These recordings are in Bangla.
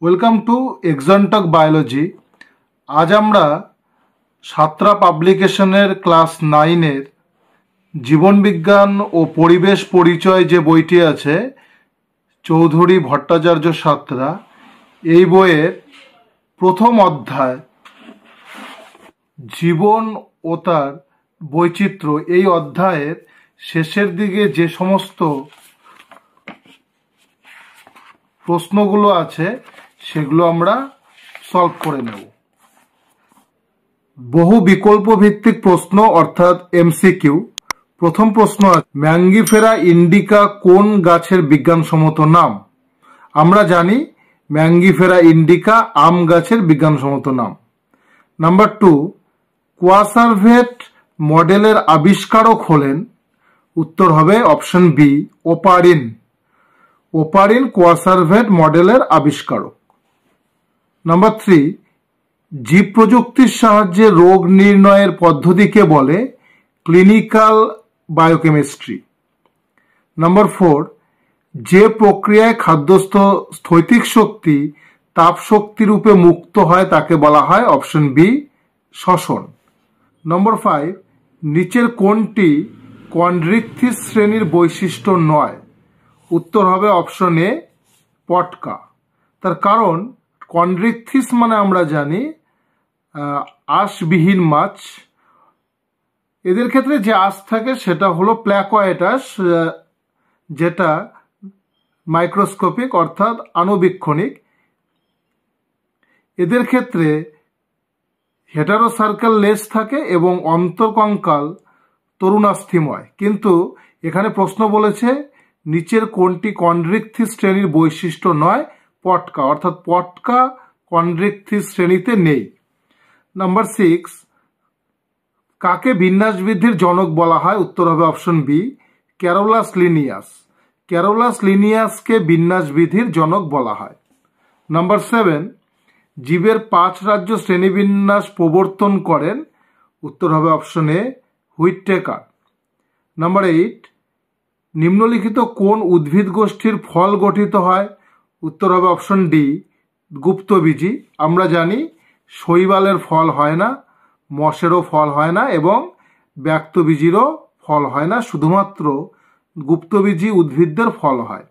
Welcome to এক্সানটক biology. আজ আমরা সাতরা পাবলিকেশনের ক্লাস 9-এর জীবনবিজ্ঞান ও পরিবেশ পরিচয় যে বইটি আছে, চৌধুরী ভট্টাচার্য সাতরা, এই বইয়ের প্রথম অধ্যায় জীবন ও তার বৈচিত্র্য, এই অধ্যায়ের শেষের দিকে যে সমস্ত প্রশ্নগুলো আছে সেগুলো আমরা সলভ করে নেব। বহু বিকল্প ভিত্তিক প্রশ্ন অর্থাৎ এমসিকিউ। প্রথম প্রশ্ন আছে, ম্যাঙ্গিফেরা ইন্ডিকা কোন গাছের বিজ্ঞানসম্মত নাম? আমরা জানি ম্যাঙ্গিফেরা ইন্ডিকা আম গাছের বিজ্ঞানসম্মত নাম। নাম্বার 2, কোয়াসারভেট মডেলের আবিষ্কারক হলেন? উত্তর হবে option B, Oparin. Oparin coacervate মডেলের আবিষ্কারক। নাম্বার 3, জীব প্রযুক্তির সাহায্যে রোগ নির্ণয়ের পদ্ধতিকে বলে? Clinical biochemistry. নাম্বার 4, যে প্রক্রিয়ায় খাদ্যস্থ স্থৈতিক শক্তি তাপ শক্তি রূপে মুক্ত হয় তাকে বলা হয়? অপশন বি, শ্বসন। নম্বর 5, নিচের কোনটি কন্ড্রিকথিস শ্রেণীর বৈশিষ্ট্য নয়? উত্তর হবে অপশন এ, পটকা। তার কারণ কন্ড্রিকথিস মানে আমরা জানি আঁশবিহীন মাছ। এদের ক্ষেত্রে যে আঁশ থাকে সেটা হলো প্ল্যাকোয়েটাস, যেটা মাইক্রোস্কোপিক অর্থাৎ আণুবীক্ষণিক। এদের ক্ষেত্রে হেটারোসার্কেল লেজ থাকে এবং অন্তর্কঙ্কাল তরুণাস্থিময়। কিন্তু এখানে প্রশ্ন বলেছে নিচের কোনটি কন্ড্রিকথিস শ্রেণীর বৈশিষ্ট্য নয়? পটকা, অর্থাৎ পটকা কন্ড্রিকথিস শ্রেণীতে নেই। নাম্বার 6, কাকে বিন্যাস বৃদ্ধির জনক বলা হয়? উত্তর হবে option B, Carolus Linnaeus. Carolus লিনিয়াসকে বিন্যাস বৃদ্ধির জনক বলা হয়। নাম্বার 7, জীবের 5 রাজ্য শ্রেণীবিন্যাস প্রবর্তন করেন? উত্তর হবে অপশন এ, হুইটেকার। নাম্বার 8, নিম্নলিখিত কোন উদ্ভিদ গোষ্ঠীর ফল গঠিত হয়? উত্তর হবে অপশন ডি, গুপ্তবীজী। আমরা জানি শৈবালের ফল হয় না, মশেরও ফল হয় না এবং ব্যক্তবীজীরও ফল হয় না, শুধুমাত্র গুপ্তবীজী উদ্ভিদদের ফল হয়।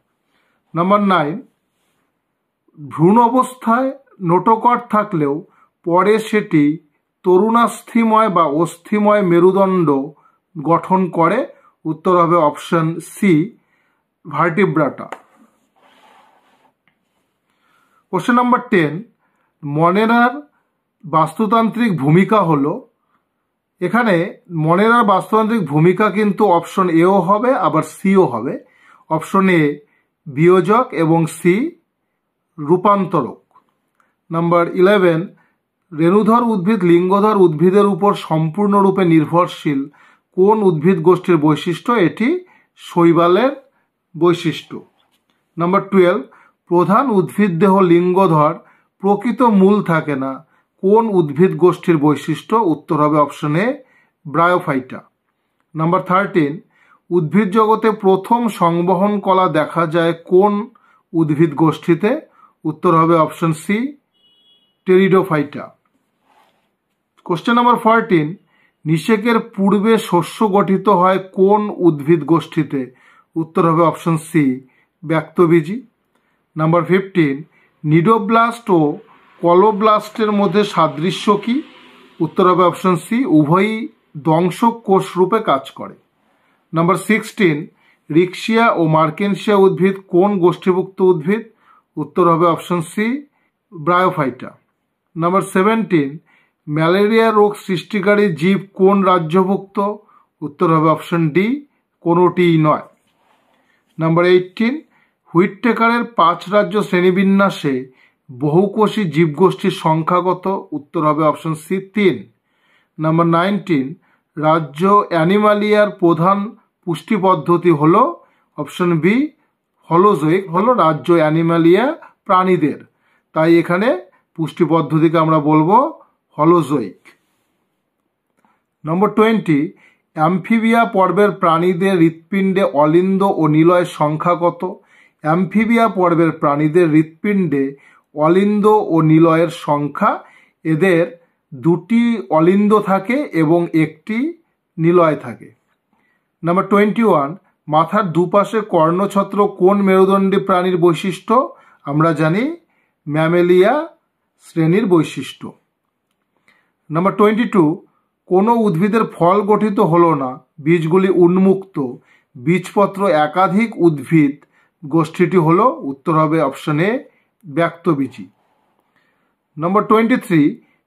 নাম্বার 9, ভ্রূণ অবস্থায় নোটোকট থাকলেও পরে সেটি তরুণাস্থিময় বা অস্থিময় মেরুদণ্ড গঠন করে? উত্তর হবে option C, Vertebrata. Question number 10, মনেরার বাস্তুতান্ত্রিক ভূমিকা হলো? এখানে মনেরার বাস্তুতান্ত্রিক ভূমিকা কিন্তু অপশন এও হবে আবার সিও হবে। অপশন এ বিয়োজক এবং সি রূপান্তরক। নাম্বার 11, রেণুধর উদ্ভিদ লিঙ্গধর উদ্ভিদের উপর সম্পূর্ণরূপে নির্ভরশীল কোন উদ্ভিদ গোষ্ঠীর বৈশিষ্ট্য? এটি শৈবালের বৈশিষ্ট্য। নাম্বার 12, প্রধান উদ্ভিদ দেহ লিঙ্গধর, প্রকৃত মূল থাকে না কোন উদ্ভিদ গোষ্ঠীর বৈশিষ্ট্য? উত্তর হবে অপশন এ, ব্রায়োফাইটা। নাম্বার 13, উদ্ভিদ জগতে প্রথম সংবহন কলা দেখা যায় কোন উদ্ভিদ গোষ্ঠীতে? উত্তর হবে option C, Pteridophyta. Question number 14, নিষেকের পূর্বে শস্য গঠিত হয় কোন উদ্ভিদ গোষ্ঠীতে? উত্তর হবে অপশন সি, ব্যক্তবীজী। নাম্বার 15, নিডোব্লাস্ট ও কলোব্লাস্টের মধ্যে সাদৃশ্য কি? উত্তর হবে অপশন সি, উভয়ই দংশক কোষ রূপে কাজ করে। নাম্বার 16, রিক্সিয়া ও মার্কেনসিয়া উদ্ভিদ কোন গোষ্ঠীভুক্ত উদ্ভিদ? উত্তর হবে option C, Bryophyta. Number 17, malaria রোগ সৃষ্টিকারী জীব কোন রাজ্যভুক্ত? উত্তর হবে অপশন ডি, কোনোটিই নয়। নাম্বার 18, হুইটেকারের 5 রাজ্য শ্রেণীবিন্যাসে বহুকোষী জীবগোষ্ঠীর সংখ্যা কত? উত্তর হবে অপশন সি, 3। নাম্বার 19, রাজ্য অ্যানিমালিয়ার প্রধান পুষ্টি পদ্ধতি হলো? Option B, holozoic. হলো রাজ্য অ্যানিমালিয়া প্রাণীদের, তাই এখানে পুষ্টি পদ্ধতিকে আমরা বলবো হলোজোইক। নম্বর 20, অ্যামফিবিয়া পর্বের প্রাণীদের হৃৎপিণ্ডে অলিন্দ ও নিলয়ের সংখ্যা কত? অ্যামফিবিয়া পর্বের প্রাণীদের হৃৎপিণ্ডে অলিন্দ ও নিলয়ের সংখ্যা। এদের দুটি অলিন্দ থাকে এবং একটি নিলয় থাকে। নাম্বার 21, মাথার দুপাশে কর্ণছত্র কোন মেরুদণ্ডী প্রাণীর বৈশিষ্ট্য? আমরা জানি ম্যামেলিয়া শ্রেণীর বৈশিষ্ট্য। নাম্বার 22, কোনো উদ্ভিদের ফল গঠিত হলো না, বীজগুলি উন্মুক্ত, বীজপত্র একাধিক উদ্ভিদ গোষ্ঠীটি হলো, উত্তর হবে অপশন এ ব্যক্তবীজী। নাম্বার 23,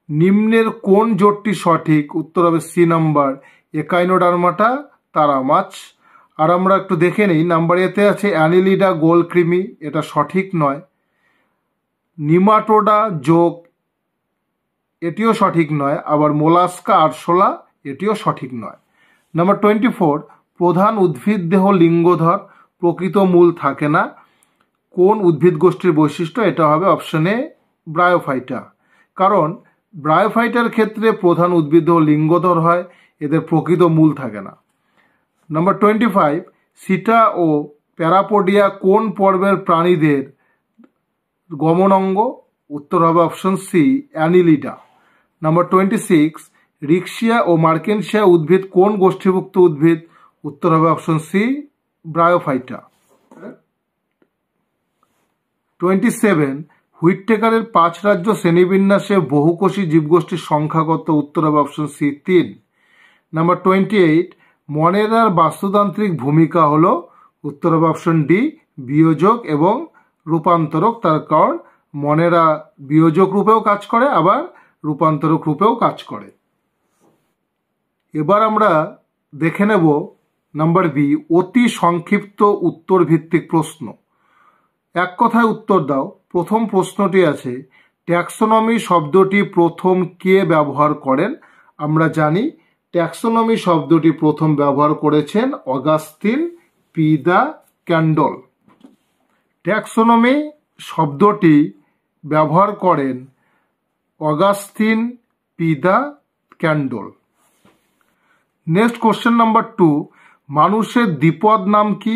নিম্নের কোন জোটটি সঠিক? উত্তর হবে সি নাম্বার একাইনোডার্মাটা তারা মাছ। আর আমরা একটু দেখে নিই, নাম্বার এতে আছে অ্যানিলিডা গোলকৃমি, এটা সঠিক নয়। নিমাটোডা যোগ, এটিও সঠিক নয়। আবার মোলাস্কা আরশোলা, এটিও সঠিক নয়। নাম্বার 24, প্রধান উদ্ভিদ দেহ লিঙ্গধর, প্রকৃত মূল থাকে না, কোন উদ্ভিদ গোষ্ঠীর বৈশিষ্ট্য? এটা হবে অপশন এ ব্রায়োফাইটা। কারণ ব্রায়োফাইটার ক্ষেত্রে প্রধান উদ্ভিদ দেহ লিঙ্গধর হয়, এদের প্রকৃত মূল থাকে না। নাম্বার 25, সিটা ও প্যারাপোডিয়া কোন পর্বের প্রাণীদের গমন অঙ্গ? উত্তর হবে option C annelida. Number 26, Riccia ও মার্কেনসিয়া উদ্ভিদ কোন গোষ্ঠীভুক্ত উদ্ভিদ? উত্তর হবে অপশন সি ব্রায়োফাইটা। 27, হুইটটেকারের 5 রাজ্য শ্রেণীবিন্যাসে বহুকোষী জীবগোষ্ঠীর সংখ্যা কত? উত্তর হবে অপশন সি 3। নাম্বার 28, মনেরার বাস্তুতান্ত্রিক ভূমিকা হলো, উত্তর হবে অপশন ডি বিয়োজক এবং রূপান্তরক। তার কারণ মনেরা বিয়োজক রূপেও কাজ করে, আবার রূপান্তরক রূপেও কাজ করে। এবার আমরা দেখে নেব নাম্বার বি, অতি সংক্ষিপ্ত উত্তর ভিত্তিক প্রশ্ন। এক কথায় উত্তর দাও। প্রথম প্রশ্নটি আছে, ট্যাক্সোনমি শব্দটি প্রথম কে ব্যবহার করেন? আমরা জানি ট্যাক্সোনমি শব্দটি প্রথম ব্যবহার করেছেন Augustin P the candle. Taxonomy শব্দটি ব্যবহার করেন Augustin P the candle. Next question number 2, মানুষের দ্বিপদ নাম কি?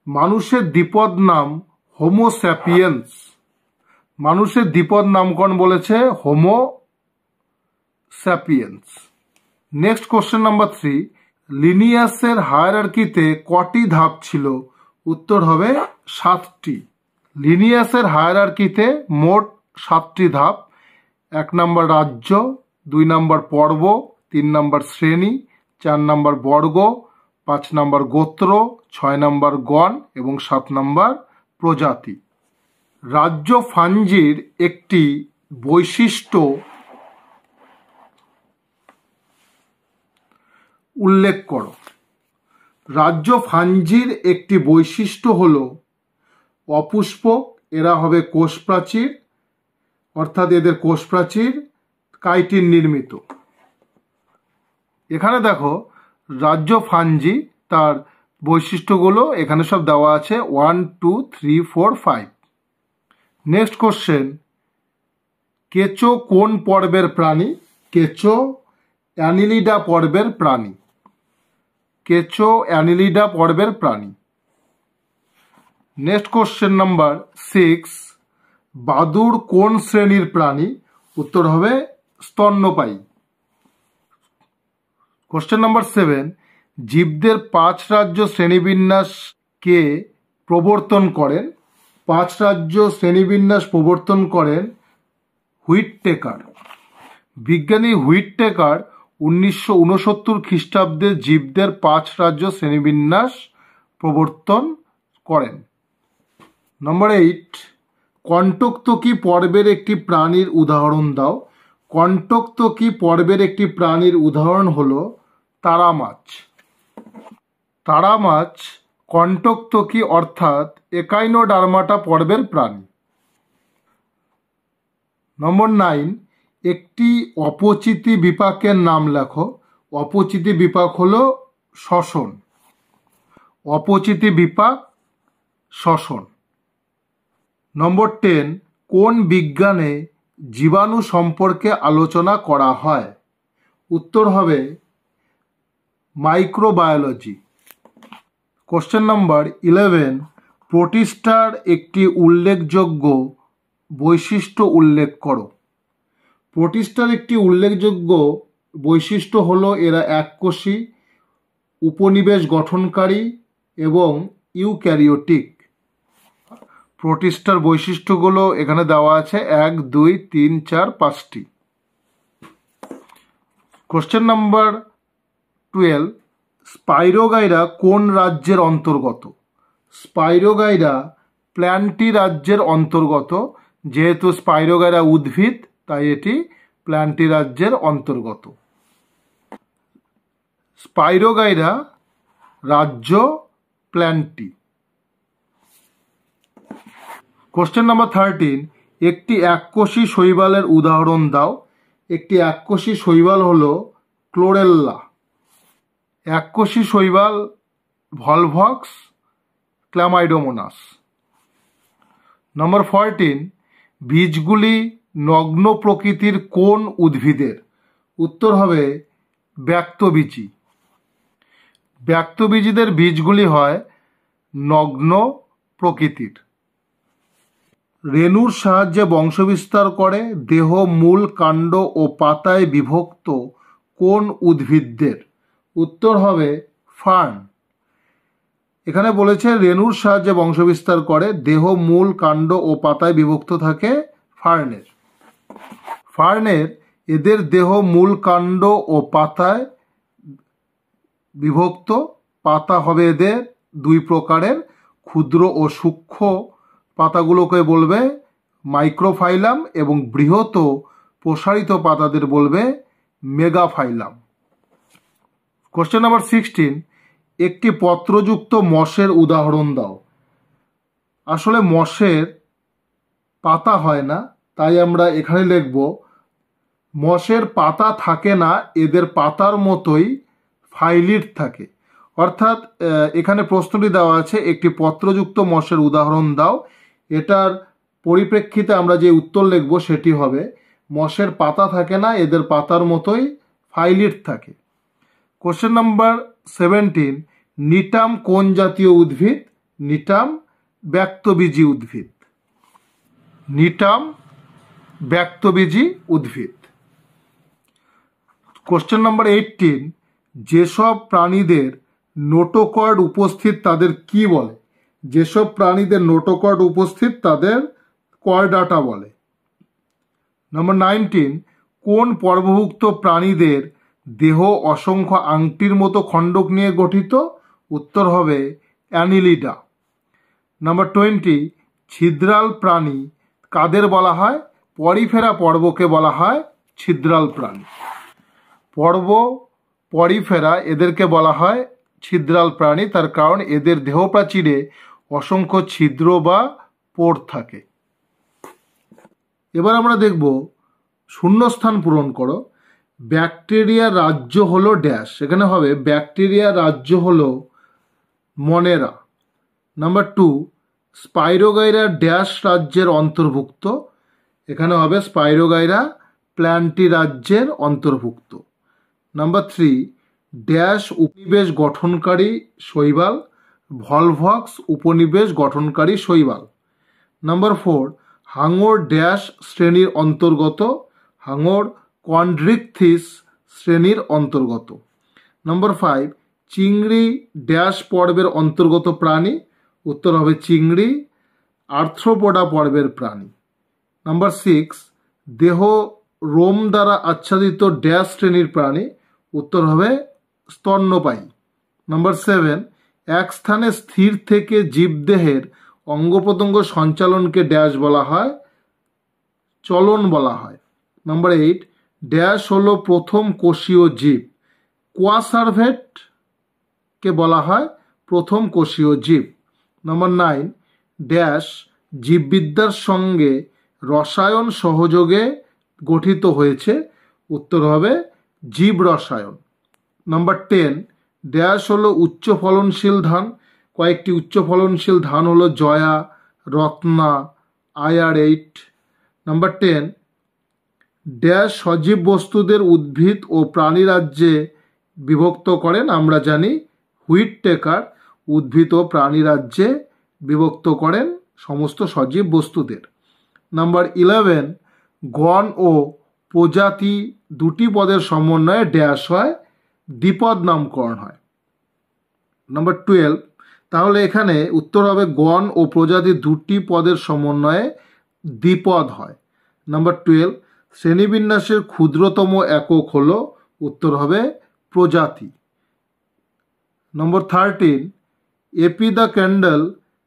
মানুষের দ্বিপদ নাম হোমো স্যাপিয়েন্স। মানুষের দ্বিপদ নামকরণ বলেছে Homo sapiens. Next question number 3, লিনিয়াসের হায়ারার্কিতে কটি ধাপ ছিল? উত্তর হবে 7টি। লিনিয়াসের হায়ারার্কিতে মোট 7টি ধাপ। 1 নম্বর রাজ্য, 2 নম্বর পর্ব, 3 নম্বর শ্রেণী, 4 নম্বর বর্গ, 5 নম্বর গোত্র, 6 নম্বর গণ এবং 7 নম্বর প্রজাতি। রাজ্য ফাঞ্জির একটি বৈশিষ্ট্য উল্লেখ করো। রাজ্য ফাঞ্জির একটি বৈশিষ্ট্য হলো অপুষ্পক, এরা হবে কোষ প্রাচীর, অর্থাৎ এদের কোষ প্রাচীর কাইটিন নির্মিত। এখানে দেখো রাজ্য ফাঞ্জি, তার বৈশিষ্ট্যগুলো এখানে সব দেওয়া আছে 1 2 3 4 5। নেক্সট কোশ্চেন, কেঁচো কোন পর্বের প্রাণী? কেঁচো অ্যানিলিডা পর্বের প্রাণী। কেঁচো অ্যানিলিডা পর্বের প্রাণী। নেক্সট কোশ্চেন নাম্বার 6, বাদুড় কোন শ্রেণীর প্রাণী? উত্তর হবে স্তন্যপায়ী। কোশ্চেন নাম্বার 7, জীবদের 5 রাজ্য শ্রেণীবিন্যাস কে প্রবর্তন করেন? 5 রাজ্য শ্রেণীবিন্যাস প্রবর্তন করেন হুইটটেকার। বিজ্ঞানী হুইটটেকার 1969 খ্রিস্টাব্দে জীবদের 5 রাজ্য শ্রেণীবিন্যাস প্রবর্তন করেন। নম্বর 8, কণ্টকতকি পর্বের একটি প্রাণীর উদাহরণ দাও। কণ্টকতকি পর্বের একটি প্রাণীর উদাহরণ হলো তারা মাছ। তারা মাছ কণ্টকতকি অর্থাৎ একাইনোডার্মাটা পর্বের প্রাণী। নম্বর 9, একটি অপচিতি বিপাকের নাম লেখো। অপচিতি বিপাক হলো শ্বসন। অপচিতি বিপাক শ্বসন। নম্বর 10, কোন বিজ্ঞানে জীবাণু সম্পর্কে আলোচনা করা হয়? উত্তর হবে মাইক্রোবায়োলজি। কোশ্চেন নাম্বার 11, প্রোটিস্টার একটি উল্লেখযোগ্য বৈশিষ্ট্য উল্লেখ করো। প্রোটিস্টার একটি উল্লেখযোগ্য বৈশিষ্ট্য হলো এরা এককোষী, উপনিবেশ গঠনকারী এবং ইউক্যারিওটিক। প্রোটিস্টার বৈশিষ্ট্যগুলো এখানে দেওয়া আছে 1, 2, 3, 4, 5টি। কোশ্চেন নাম্বার 12, স্পাইরোগাইরা কোন রাজ্যের অন্তর্গত? স্পাইরোগাইরা প্ল্যান্টি রাজ্যের অন্তর্গত। যেহেতু স্পাইরোগাইরা উদ্ভিদ, তাই এটি প্ল্যান্টি রাজ্যের অন্তর্গত। স্পাইরোগাইরা রাজ্য প্ল্যান্টি। কোশ্চেন নাম্বার 13, একটি এককোষী শৈবালের উদাহরণ দাও। একটি এককোষী শৈবাল হলো ক্লোরেল্লা। এককোষী শৈবাল ভলভক্স ক্ল্যামাইডোমোনাস। নম্বর 14, বীজগুলি নগ্ন প্রকৃতির কোন উদ্ভিদের? উত্তর হবে ব্যক্তবীজী। ব্যক্তবীজীদের বীজগুলি হয় নগ্ন প্রকৃতির। রেণুর সাহায্যে বংশবিস্তার করে দেহ, মূল, কাণ্ড ও পাতায় বিভক্ত কোন উদ্ভিদদের? উত্তর হবে ফার্ন। এখানে বলেছে রেণুর সাহায্যে বংশবিস্তার করে দেহ, মূল, কাণ্ড ও পাতায় বিভক্ত থাকে ফার্নের। ফার্নের এদের দেহ, মূল, কাণ্ড ও পাতায় বিভক্ত। পাতা হবে এদের 2 প্রকারের, ক্ষুদ্র ও সূক্ষ্ম পাতাগুলোকে বলবে মাইক্রোফাইলাম এবং বৃহৎ ও প্রসারিত পাতাদের বলবে মেগাফাইলাম। কোশ্চেন নাম্বার 16, একটি পত্রযুক্ত মসের উদাহরণ দাও। আসলে মসের পাতা হয় না, তাই আমরা এখানে লিখব মসের পাতা থাকে না, এদের পাতার মতোই ফাইলিট থাকে। অর্থাৎ এখানে প্রশ্নটি দেওয়া আছে একটি পত্রযুক্ত মসের উদাহরণ দাও। এটার পরিপ্রেক্ষিতে আমরা যে উত্তর লিখব সেটি হবে মসের পাতা থাকে না, এদের পাতার মতোই ফাইলিট থাকে। কোশ্চেন নাম্বার 17, নিটাম কোন জাতীয় উদ্ভিদ? নিটাম ব্যক্তবীজী উদ্ভিদ। নিটাম ব্যক্তবীজী উদ্ভিদ। কোশ্চেন নাম্বার 18, যেসব প্রাণীদের নোটোকর্ড উপস্থিত তাদের কি বলে? যেসব প্রাণীদের নোটোকর্ড উপস্থিত তাদের কর্ডাটা বলে। নাম্বার 19, কোন পর্বভুক্ত প্রাণীদের দেহ অসংখ্য আংটির মতো খণ্ডক নিয়ে গঠিত? উত্তর হবে অ্যানিলিডা। নাম্বার 20, ছিদ্রাল প্রাণী কাদের বলা হয়? পরিফেরা পর্বকে বলা হয় ছিদ্রাল প্রাণী। পর্ব, পরিফেরা এদেরকে বলা হয় ছিদ্রাল প্রাণী, তার কারণ এদের দেহপ্রাচীরে অসংখ্য ছিদ্র বা পোর থাকে। এবার আমরা দেখব শূন্যস্থান পূরণ করো। ব্যাকটেরিয়া রাজ্য হলো ড্যাশ। এখানে হবে ব্যাকটেরিয়া রাজ্য হলো মনেরা। নাম্বার 2, স্পাইরোগাইরা ড্যাশ রাজ্যের অন্তর্ভুক্ত। এখানে হবে স্পাইরোগাইরা প্ল্যান্টি রাজ্যের অন্তর্ভুক্ত। নাম্বার 3, ড্যাশ উপনিবেশ গঠনকারী শৈবাল। ভলভক্স উপনিবেশ গঠনকারী শৈবাল। নাম্বার 4, হাঙর ড্যাশ শ্রেণীর অন্তর্গত। হাঙর কন্ড্রিকথিস শ্রেণীর অন্তর্গত। নাম্বার 5, চিংড়ি ড্যাশ পর্বের অন্তর্গত প্রাণী। উত্তর হবে চিংড়ি আর্থ্রোপোডা পর্বের প্রাণী। নাম্বার 6, দেহ রোম দ্বারা আচ্ছাদিত ড্যাশ শ্রেণীর প্রাণী। উত্তর হবে স্তন্যপায়ী। নাম্বার 7, এক স্থানে স্থির থেকে জীবদেহের অঙ্গ প্রত্যঙ্গ সঞ্চালনকে ড্যাশ বলা হয়? চলন বলা হয়। নাম্বার 8, ড্যাশ হলো প্রথম কোষীয় জীব। কোয়াসার্ভেটকে বলা হয় প্রথম কোষীয় জীব। নাম্বার 9, ড্যাশ জীববিদ্যার সঙ্গে রসায়ন সহযোগে গঠিত হয়েছে। উত্তর হবে জীব রসায়ন। নাম্বার 10, ড্যাশ হলো উচ্চ ফলনশীল ধান। কয়েকটি উচ্চ ফলনশীল ধান হলো Jaya, Ratna, IR8। Number 10, dash সজীব বস্তুদের উদ্ভিদ ও প্রাণী রাজ্যে বিভক্ত করেন। আমরা জানি হুইট টেকার উদ্ভিদ ও প্রাণী রাজ্যে বিভক্ত করেন সমস্ত সজীব বস্তুদের। নাম্বার 11 গণ ও প্রজাতি দুটি পদের সমন্বয়ে ড্যাশ হয়, দ্বিপদ নামকরণ হয়। নাম্বার 12 তাহলে এখানে উত্তর হবে গণ ও প্রজাতি দুটি পদের সমন্বয়ে দ্বিপদ হয়। নাম্বার 12 শ্রেণীবিন্যাসের ক্ষুদ্রতম একক হলো, উত্তর হবে প্রজাতি। নম্বর 13 এপি দ্য ক্যান্ডল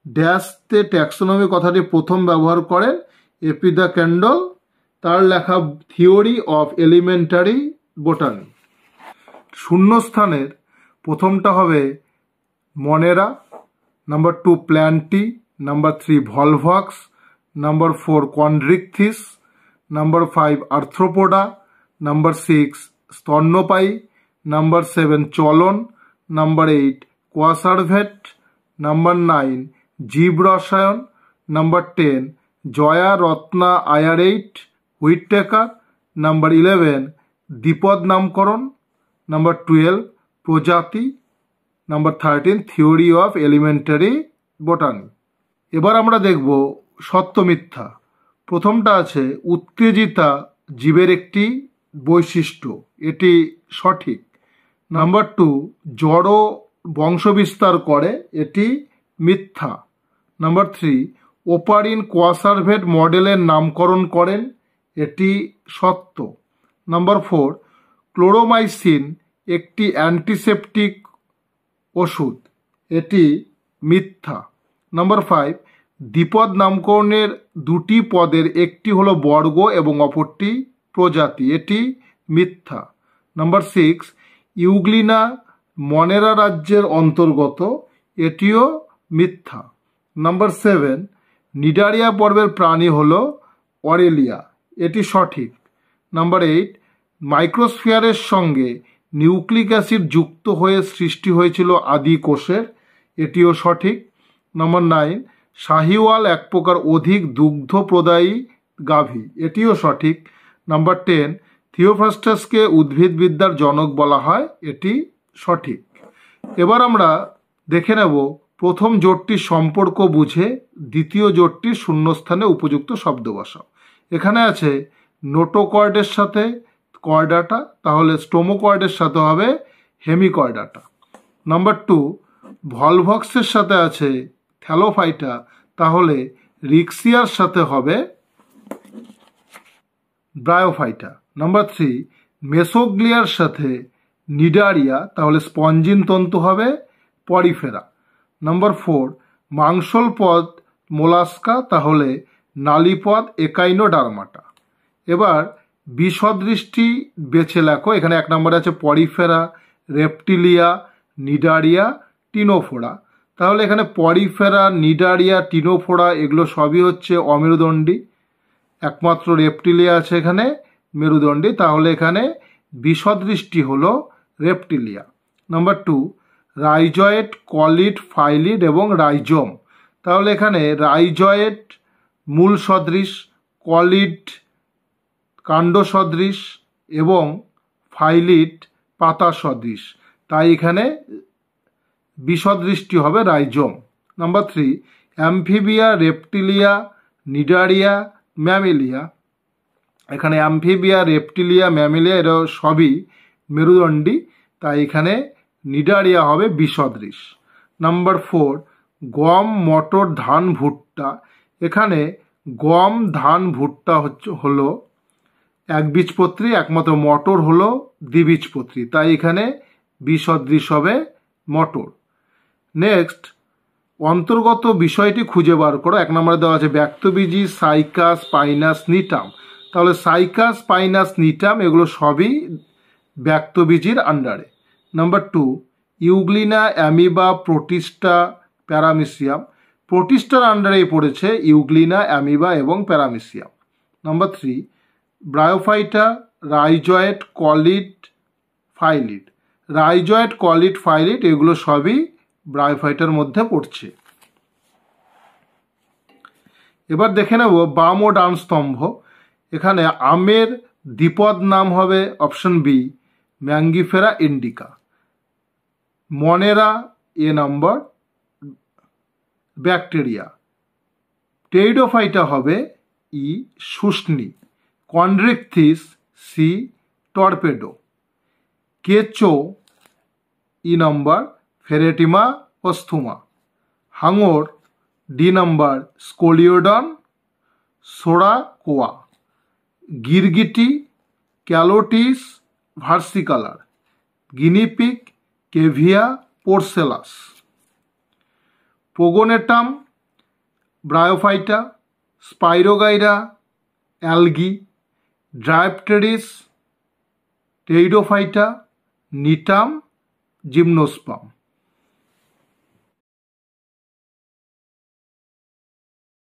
ড্যাশতে ট্যাক্সোনমি কথাটি প্রথম ব্যবহার করেন, এপি দ্য ক্যান্ডল তার লেখা থিওরি অফ এলিমেন্টারি বোটানি। শূন্যস্থানের প্রথমটা হবে Monera, number 2 Plantae, number 3 Volvox, number 4 Chondrichthyes, number 5 Arthropoda, number 6 স্তন্যপায়ী, নাম্বার 7 চলন, নাম্বার 8 কোয়াসার্ভেট, নাম্বার 9 জীব রসায়ন, number 10 Jaya Ratna আয়ারেইট Whitaker, number 11 দ্বিপদ নামকরণ, নাম্বার 12 প্রজাতি, number 13 theory of elementary botany. এবার আমরা দেখব সত্য মিথ্যা। প্রথমটা আছে উত্তেজিতা জীবের একটি বৈশিষ্ট্য, এটি সঠিক। নাম্বার 2 জড় বংশবিস্তার করে, এটি মিথ্যা। নাম্বার 3 ওপারিন কোয়াসার্ভেট মডেলের নামকরণ করেন, এটি সত্য। নাম্বার 4 ক্লোরোমাইসিন একটি অ্যান্টিসেপটিক ওষুধ, এটি মিথ্যা। নাম্বার 5 দ্বিপদ নামকরণের দুটি পদের একটি হলো বর্গ এবং অপরটি প্রজাতি, এটি মিথ্যা। নাম্বার 6 ইউগ্লিনা মনেরা রাজ্যের অন্তর্গত, এটিও মিথ্যা। নাম্বার 7 নিডারিয়া পর্বের প্রাণী হলো অরেলিয়া, এটি সঠিক। নাম্বার 8 মাইক্রোস্ফিয়ারের সঙ্গে নিউক্লিক অ্যাসিড যুক্ত হয়ে সৃষ্টি হয়েছিল আদি কোষের, এটিও সঠিক। নাম্বার 9 শাহিওয়াল এক প্রকার অধিক দুগ্ধ প্রদায়ী গাভী, এটিও সঠিক। নাম্বার 10 থিওফ্রাস্টাসকে উদ্ভিদবিদ্যার জনক বলা হয়, এটি সঠিক। এবার আমরা দেখে নেব প্রথম জোটটির সম্পর্ক বুঝে দ্বিতীয় জোটটির শূন্যস্থানে উপযুক্ত শব্দ বসাও। এখানে আছে নোটোকর্ডের সাথে কর্ডাটা, তাহলে স্টোমোকর্ডের সাথে হবে হেমিকর্ডাটা। নাম্বার 2 ভলভক্সের সাথে আছে থ্যালোফাইটা, তাহলে রিক্সিয়ার সাথে হবে ব্রায়োফাইটা। নাম্বার 3 মেসোগ্লিয়ার সাথে নিডারিয়া, তাহলে স্পঞ্জিন তন্তু হবে পরিফেরা। নাম্বার 4 মাংসল পদ মোলাস্কা, তাহলে নালীপদ একাইনোডার্মাটা। এবার বিসদৃষ্টি বেছে লেখো, এখানে 1 নম্বরে আছে পরিফেরা, রেপটিলিয়া, নিডারিয়া, টিনোফোরা। তাহলে এখানে পরিফেরা, নিডারিয়া, টিনোফোরা এগুলো সবই হচ্ছে অমেরুদণ্ডী, একমাত্র রেপটিলিয়া আছে এখানে মেরুদণ্ডী, তাহলে এখানে বিসদৃষ্টি হলো রেপটিলিয়া। নাম্বার 2 রাইজয়েট, কলিড, ফাইলিড এবং রাইজোম, তাহলে এখানে রাইজয়েট মূল সদৃশ, কলিড কাণ্ড সদৃশ এবং ফাইলিড পাতা সদৃশ, তাই এখানে বিসদৃষ্টি হবে rhizome. Number 3 Amphibia, Reptilia, Cnidaria, Mammalia, এখানে অ্যামফিবিয়া, রেপটিলিয়া, ম্যামেলিয়া এরা সবই মেরুদণ্ডী, তাই এখানে নিডারিয়া হবে বিসদৃশ। নাম্বার 4 গম, মটর, ধান, ভুট্টা, এখানে গম, ধান, ভুট্টা হলো একবীজপত্রী, একমাত্র মটর হলো দ্বিবীজপত্রী, তাই এখানে বিসদৃশ হবে মটর। নেক্সট অন্তর্গত বিষয়টি খুঁজে বার করো। 1 নম্বরে দেওয়া আছে ব্যক্তবীজী, সাইকাস, পাইনাস, নিটাম, তাহলে সাইকাস, পাইনাস, নিটাম এগুলো সবই ব্যক্তবীজির আন্ডারে। Number 2 euglena, amoeba, Protista, paramecium, প্রোটিস্টার আন্ডারেই পড়েছে ইউগ্লিনা, অ্যামিবা এবং paramecium. Number 3 bryophyta, রাইজয়েট, কলিড, phyllid, রাইজয়েট, কলিড, phyllid এগুলো সবই ব্রায়োফাইটার মধ্যে পড়ছে। এবার দেখে নেব বাম ও ডান স্তম্ভ। এখানে আমের দ্বিপদ নাম হবে অপশন বি ম্যাঙ্গিফেরা ইন্ডিকা। মনেরা এ নম্বর, ব্যাকটেরিয়া। টেরিডোফাইটা হবে ই শুষ্নি, কন্ড্রিকথিস সি টর্পেডো, কেঁচো ই নম্বর ফেরেটিমা পস্থুমা, হাঙর ডি নম্বর স্কোলিওডন সোরাকোয়া, গিরগিটি Calotes versicolor, guinea pig Cavia porcellus, Pogonatum Bryophyta, Spirogyra algae, Dryopteris Pteridophyta, Gnetum gymnosperm.